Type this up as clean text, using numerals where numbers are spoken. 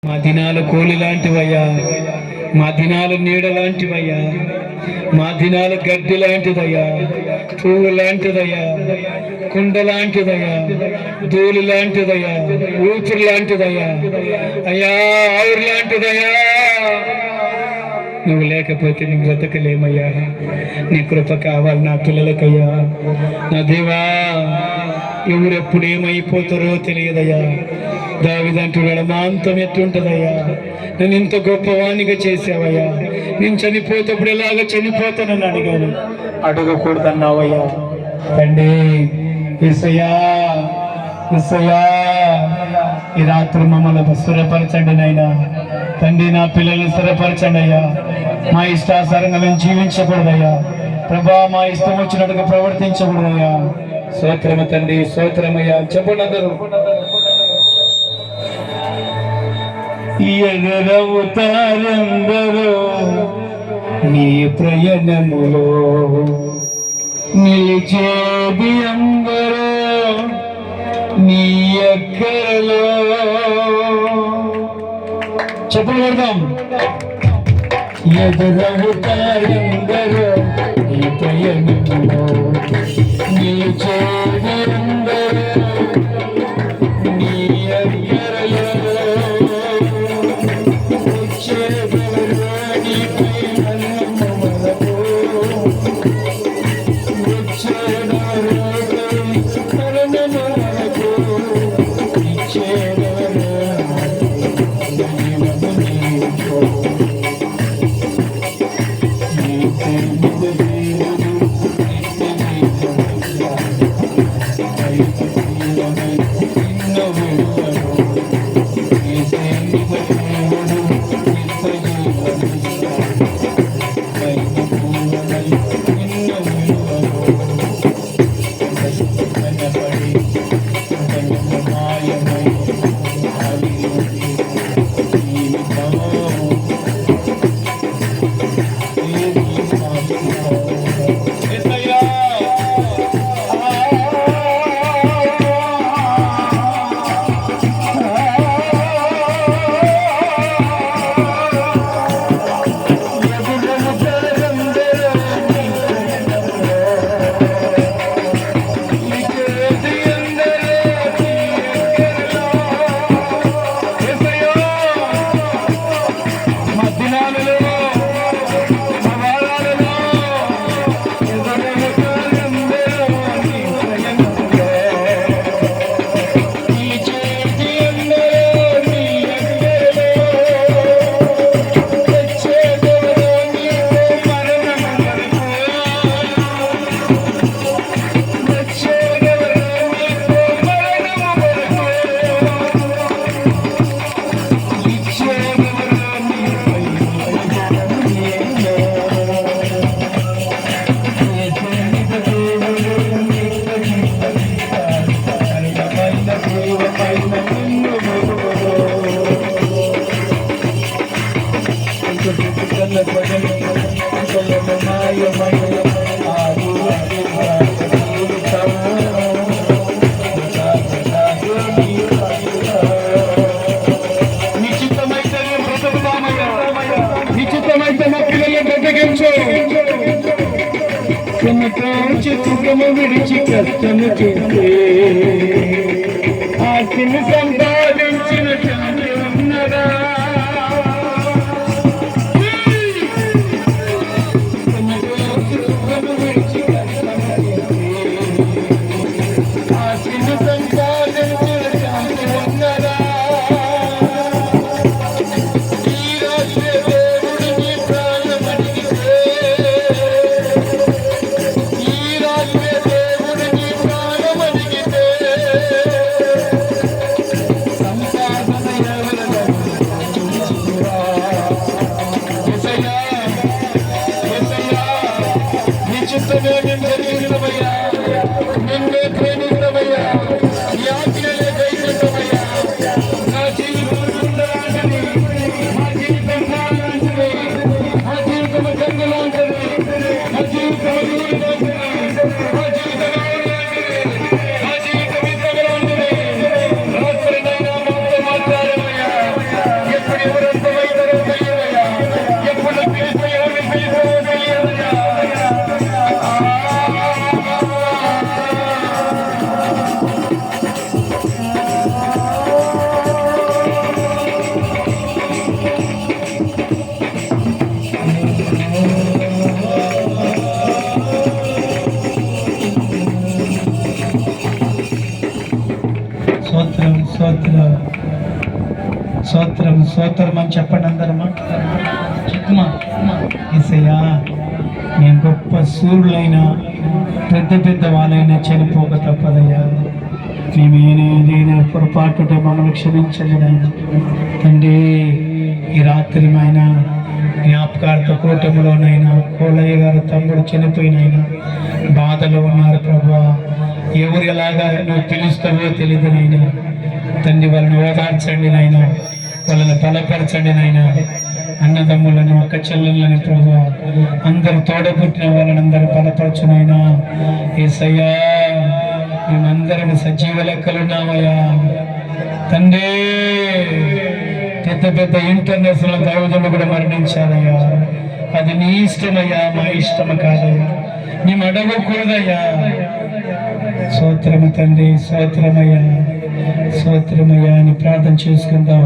మా దినాలు కోలి లాంటివయ్యా, మా దినాలు నీడ లాంటివయ్యా, మా దినాలు గడ్డి లాంటిదయ్యా, పువ్వు లాంటిదయ్యా, కుండ లాంటిదయ్యా, ధూళి లాంటిదయ్యా, ఊపిరి లాంటిదయ్యా, అయ్యా ఆవురు లాంటిదయ్యా. నువ్వు లేకపోతే నీ బ్రతకలేమయ్యా. నీ కృప కావాలి నా పిల్లలకయ్యా. నా దేవా, ఎవరెప్పుడు ఏమైపోతారో తెలియదయ్యా. దావీదంటున్నాడు, మా అంతం ఎట్లుంటదయ్యా? నేను ఇంత గొప్పవాణిగా చేసావయ్యా. నేను చనిపోతేప్పుడు ఎలాగ చనిపోతానని అడిగాను, అడగకూడదన్నావయ్యా. తండ్రి యేసయ్యా, యేసయ్యా, ఈ రాత్రి మమ్మల్ని స్థిరపరచండి నాయనా. తండ్రి, నా పిల్లల్ని స్థిరపరచండి అయ్యా. మా ఇష్టాసారంగా మేము జీవించకూడదయ్యా ప్రభా. మా ఇష్టం వచ్చినట్టుగా ప్రవర్తించకూడదయ్యా. స్తోత్రము తండ్రి, స్తోత్రమయ్యా. చెప్పండి అందరూ. ఎదురవుతారెందరో నీ ప్రయాణములో, నిలిచేది అందరో నీ అక్కరలో. చెప్పగలుగుతాం. ఎదురవుతారెందరో నీ ప్రయాణములో, నిలిచేది అందరో నీ అక్కరలో. నిశ్చితమైతే మా పిల్లలు బ్రతికించు. సుఖము విడిచి కష్టము చేస్తే ఆస్తిని సంపాదించిన శాంతి ఉన్నదా? స్తోత్రం స్తోత్రం అని చెప్పండి అందరమ్మా. చెప్పమా. యేసయ్యా, నేను గొప్ప సూర్యులైనా పెద్ద పెద్ద వాళ్ళైనా చనిపోక తప్పదయ్యా. మేమేనేదైనా పొరపాటుతో మమ్మల్ని క్షమించండి నాయన. తండ్రి, ఈ రాత్రి ఆయన జ్ఞాపకార్థ కూటమిలోనైనా కోలయ్య గారు తమ్ముడు చనిపోయినైనా బాధలో ఉన్నారు ప్రభా. ఎవరు ఎలాగా నువ్వు పిలుస్తావో తెలియదు నాయన. తండ్రి, వాళ్ళని ఓదార్చండి నాయన, వాళ్ళని బలపరచండి నాయన. అన్నదమ్ములను అక్క చెల్లెళ్ళని ప్రభు అందరూ తోడబుట్టిన వాళ్ళని అందరూ బలపరచునైనా. యేసయ్యా, మేమందరం సజీవ లెక్కలున్నామయ్యా తండ్రి. పెద్ద పెద్ద ఇంటర్నేషనల్ దైవజనులు కూడా మరణించారయ్యా. అది నీ ఇష్టమయ్యా, మా ఇష్టం కాదయ్యా. మేము అడగకూడదయ్యా. స్తోత్రము తండ్రి, స్తోత్రమయ్యా, స్తోత్రమయ్యా అని ప్రార్థన చేసుకుందాం.